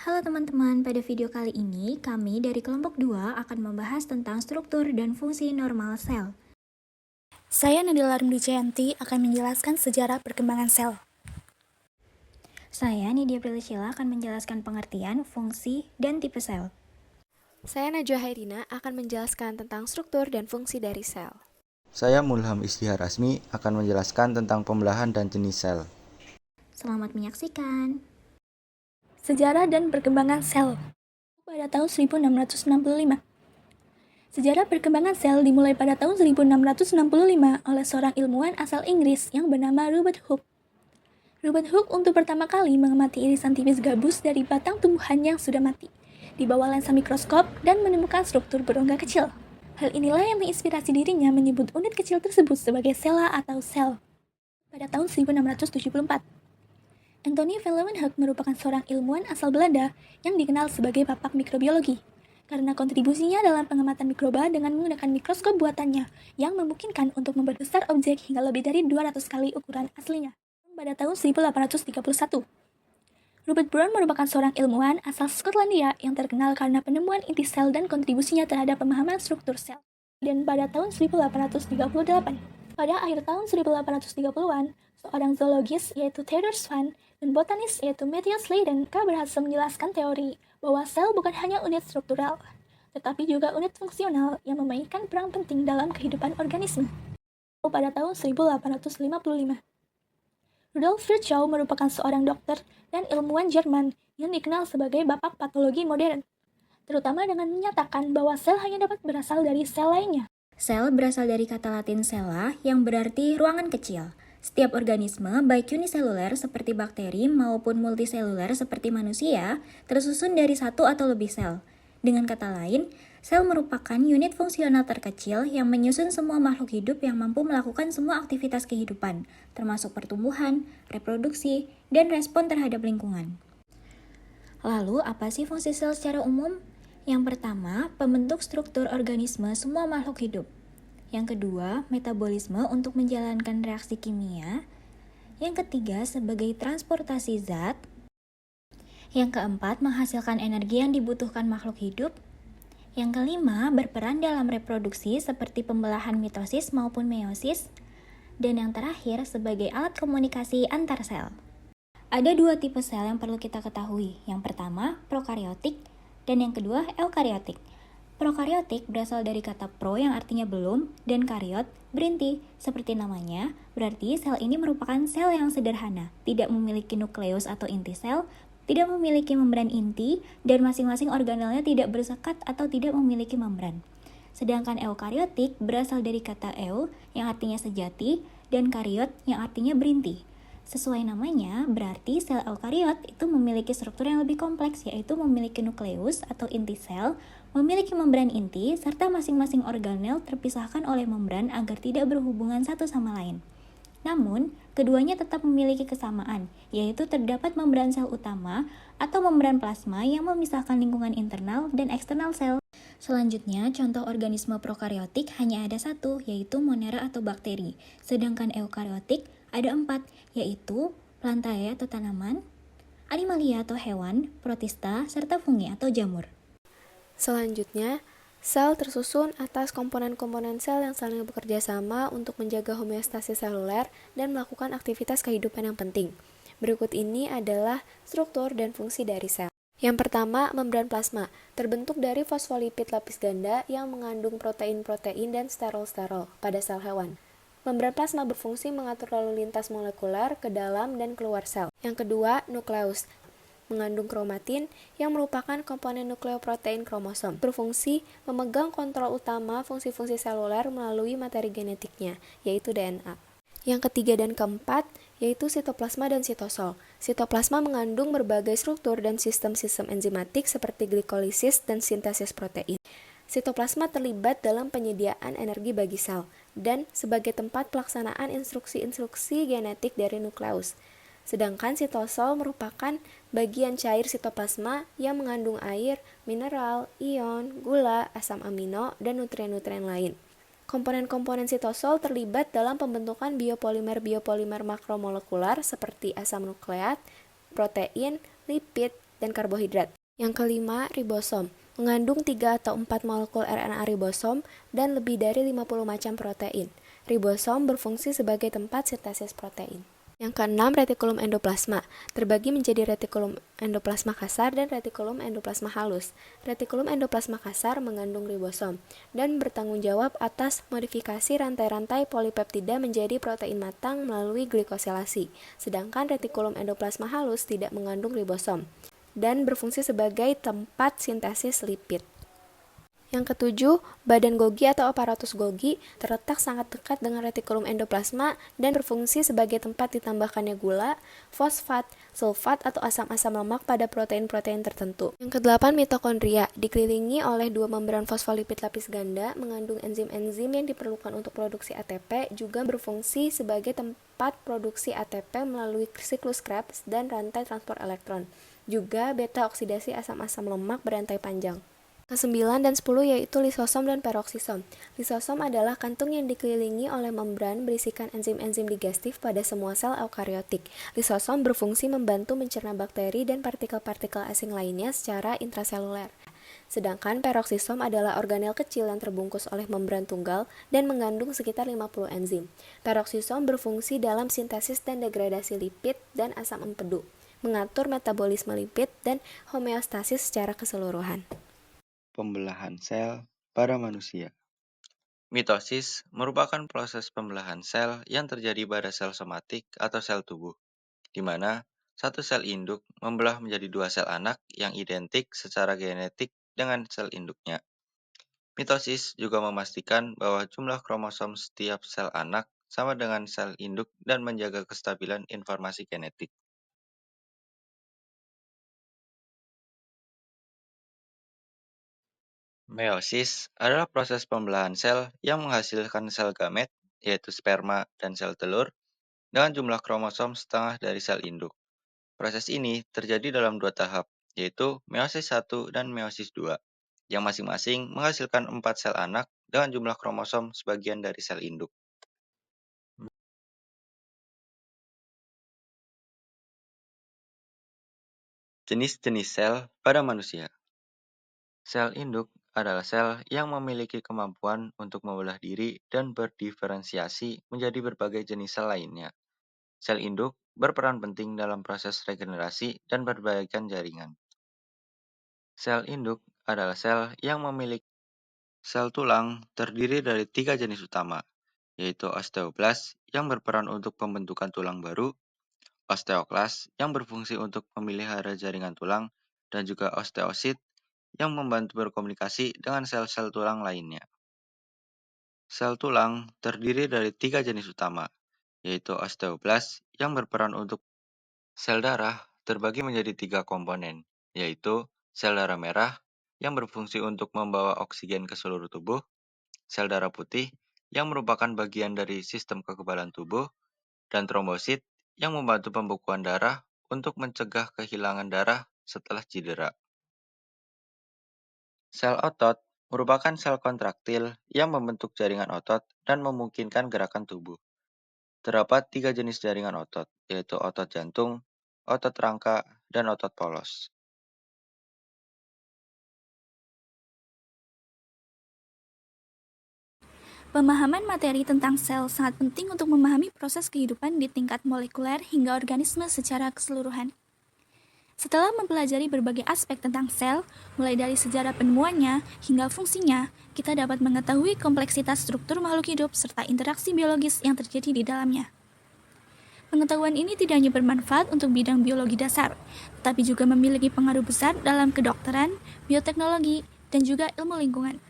Halo teman-teman, pada video kali ini kami dari kelompok 2 akan membahas tentang struktur dan fungsi normal sel. Saya Nadila Rumdijayanti akan menjelaskan sejarah perkembangan sel. Saya Nidia Prilisila akan menjelaskan pengertian, fungsi, dan tipe sel. Saya Najwa Hairina akan menjelaskan tentang struktur dan fungsi dari sel. Saya Mulham Istihar Asmi akan menjelaskan tentang pembelahan dan jenis sel. Selamat menyaksikan. Sejarah dan perkembangan sel. Pada tahun 1665. Sejarah perkembangan sel dimulai pada tahun 1665 oleh seorang ilmuwan asal Inggris yang bernama Robert Hooke. Robert Hooke untuk pertama kali mengamati irisan tipis gabus dari batang tumbuhan yang sudah mati di bawah lensa mikroskop dan menemukan struktur berongga kecil. Hal inilah yang menginspirasi dirinya menyebut unit kecil tersebut sebagai sela atau sel. Pada tahun 1674, Anthony van Leeuwenhoek merupakan seorang ilmuwan asal Belanda yang dikenal sebagai bapak mikrobiologi karena kontribusinya dalam pengamatan mikroba dengan menggunakan mikroskop buatannya yang memungkinkan untuk memperbesar objek hingga lebih dari 200 kali ukuran aslinya. Pada tahun 1831, Robert Brown merupakan seorang ilmuwan asal Skotlandia yang terkenal karena penemuan inti sel dan kontribusinya terhadap pemahaman struktur sel. Dan pada tahun 1838, pada akhir tahun 1830-an, seorang zoologis yaitu Theodore Swan dan botanis yaitu Matthias Leeuwenhoek berhasil menjelaskan teori bahwa sel bukan hanya unit struktural, tetapi juga unit fungsional yang memainkan peran penting dalam kehidupan organisme. Pada tahun 1855, Rudolf Virchow merupakan seorang dokter dan ilmuwan Jerman yang dikenal sebagai bapak patologi modern, terutama dengan menyatakan bahwa sel hanya dapat berasal dari sel lainnya. Sel berasal dari kata Latin cella yang berarti ruangan kecil. Setiap organisme, baik uniseluler seperti bakteri maupun multiseluler seperti manusia, tersusun dari satu atau lebih sel. Dengan kata lain, sel merupakan unit fungsional terkecil yang menyusun semua makhluk hidup yang mampu melakukan semua aktivitas kehidupan, termasuk pertumbuhan, reproduksi, dan respon terhadap lingkungan. Lalu, apa sih fungsi sel secara umum? Yang pertama, pembentuk struktur organisme semua makhluk hidup. Yang kedua, metabolisme untuk menjalankan reaksi kimia. Yang ketiga, sebagai transportasi zat. Yang keempat, menghasilkan energi yang dibutuhkan makhluk hidup. Yang kelima, berperan dalam reproduksi seperti pembelahan mitosis maupun meiosis. Dan yang terakhir, sebagai alat komunikasi antar sel. Ada dua tipe sel yang perlu kita ketahui. Yang pertama, prokariotik, dan yang kedua, eukariotik. Prokariotik berasal dari kata pro yang artinya belum, dan karyot berinti. Seperti namanya, berarti sel ini merupakan sel yang sederhana, tidak memiliki nukleus atau inti sel, tidak memiliki membran inti, dan masing-masing organelnya tidak bersekat atau tidak memiliki membran. Sedangkan eukariotik berasal dari kata eu yang artinya sejati, dan karyot yang artinya berinti. Sesuai namanya, berarti sel eukariot itu memiliki struktur yang lebih kompleks, yaitu memiliki nukleus atau inti sel, memiliki membran inti, serta masing-masing organel terpisahkan oleh membran agar tidak berhubungan satu sama lain. Namun, keduanya tetap memiliki kesamaan, yaitu terdapat membran sel utama atau membran plasma yang memisahkan lingkungan internal dan eksternal sel. Selanjutnya, contoh organisme prokariotik hanya ada satu, yaitu monera atau bakteri. Sedangkan eukariotik ada 4, yaitu plantae atau tanaman, animalia atau hewan, protista, serta fungi atau jamur. Selanjutnya, sel tersusun atas komponen-komponen sel yang saling bekerja sama untuk menjaga homeostasis seluler dan melakukan aktivitas kehidupan yang penting. Berikut ini adalah struktur dan fungsi dari sel. Yang pertama, membran plasma, terbentuk dari fosfolipid lapis ganda yang mengandung protein-protein dan sterol-sterol pada sel hewan. Membran plasma berfungsi mengatur lalu lintas molekuler ke dalam dan keluar sel. Yang kedua, nukleus, mengandung kromatin yang merupakan komponen nukleoprotein kromosom. Berfungsi memegang kontrol utama fungsi-fungsi seluler melalui materi genetiknya, yaitu DNA. Yang ketiga dan keempat, yaitu sitoplasma dan sitosol. Sitoplasma mengandung berbagai struktur dan sistem-sistem enzimatik seperti glikolisis dan sintesis protein. Sitoplasma terlibat dalam penyediaan energi bagi sel dan sebagai tempat pelaksanaan instruksi-instruksi genetik dari nukleus. Sedangkan sitosol merupakan bagian cair sitoplasma yang mengandung air, mineral, ion, gula, asam amino, dan nutrien-nutrien lain. Komponen-komponen sitosol terlibat dalam pembentukan biopolimer-biopolimer makromolekular seperti asam nukleat, protein, lipid, dan karbohidrat. Yang kelima, ribosom. Mengandung 3 atau 4 molekul RNA ribosom dan lebih dari 50 macam protein. Ribosom berfungsi sebagai tempat sintesis protein. Yang keenam, retikulum endoplasma. Terbagi menjadi retikulum endoplasma kasar dan retikulum endoplasma halus. Retikulum endoplasma kasar mengandung ribosom dan bertanggung jawab atas modifikasi rantai-rantai polipeptida menjadi protein matang melalui glikosilasi. Sedangkan retikulum endoplasma halus tidak mengandung ribosom dan berfungsi sebagai tempat sintesis lipid. Yang ketujuh, badan Golgi atau aparatus Golgi terletak sangat dekat dengan retikulum endoplasma dan berfungsi sebagai tempat ditambahkannya gula, fosfat, sulfat atau asam-asam lemak pada protein-protein tertentu. Yang kedelapan, mitokondria dikelilingi oleh 2 membran fosfolipid lapis ganda mengandung enzim-enzim yang diperlukan untuk produksi ATP, juga berfungsi sebagai tempat produksi ATP melalui siklus Krebs dan rantai transport elektron. Juga beta oksidasi asam-asam lemak berantai panjang. Ke-9 dan 10 yaitu lisosom dan peroksisom. Lisosom adalah kantung yang dikelilingi oleh membran berisikan enzim-enzim digestif pada semua sel eukariotik. Lisosom berfungsi membantu mencerna bakteri dan partikel-partikel asing lainnya secara intraseluler. Sedangkan peroksisom adalah organel kecil yang terbungkus oleh membran tunggal dan mengandung sekitar 50 enzim. Peroksisom berfungsi dalam sintesis dan degradasi lipid dan asam empedu, mengatur metabolisme lipid dan homeostasis secara keseluruhan. Pembelahan sel pada manusia. Mitosis merupakan proses pembelahan sel yang terjadi pada sel somatik atau sel tubuh, di mana satu sel induk membelah menjadi 2 sel anak yang identik secara genetik dengan sel induknya. Mitosis juga memastikan bahwa jumlah kromosom setiap sel anak sama dengan sel induk dan menjaga kestabilan informasi genetik. Meiosis adalah proses pembelahan sel yang menghasilkan sel gamet, yaitu sperma dan sel telur, dengan jumlah kromosom setengah dari sel induk. Proses ini terjadi dalam 2 tahap, yaitu meiosis 1 dan meiosis 2, yang masing-masing menghasilkan 4 sel anak dengan jumlah kromosom sebagian dari sel induk. Jenis-jenis sel pada manusia. Sel induk adalah sel yang memiliki kemampuan untuk membelah diri dan berdiferensiasi menjadi berbagai jenis sel lainnya. Sel induk berperan penting dalam proses regenerasi dan perbaikan jaringan. Sel induk adalah sel yang memiliki sel tulang terdiri dari 3 jenis utama, yaitu osteoblas yang berperan untuk pembentukan tulang baru, osteoklas yang berfungsi untuk memelihara jaringan tulang, dan juga osteosit yang membantu berkomunikasi dengan sel-sel tulang lainnya. Sel tulang terdiri dari 3 jenis utama, yaitu osteoblas yang berperan untuk sel darah terbagi menjadi 3 komponen, yaitu sel darah merah yang berfungsi untuk membawa oksigen ke seluruh tubuh, sel darah putih yang merupakan bagian dari sistem kekebalan tubuh, dan trombosit yang membantu pembekuan darah untuk mencegah kehilangan darah setelah cedera. Sel otot merupakan sel kontraktil yang membentuk jaringan otot dan memungkinkan gerakan tubuh. Terdapat 3 jenis jaringan otot, yaitu otot jantung, otot rangka, dan otot polos. Pemahaman materi tentang sel sangat penting untuk memahami proses kehidupan di tingkat molekuler hingga organisme secara keseluruhan. Setelah mempelajari berbagai aspek tentang sel, mulai dari sejarah penemuannya hingga fungsinya, kita dapat mengetahui kompleksitas struktur makhluk hidup serta interaksi biologis yang terjadi di dalamnya. Pengetahuan ini tidak hanya bermanfaat untuk bidang biologi dasar, tetapi juga memiliki pengaruh besar dalam kedokteran, bioteknologi, dan juga ilmu lingkungan.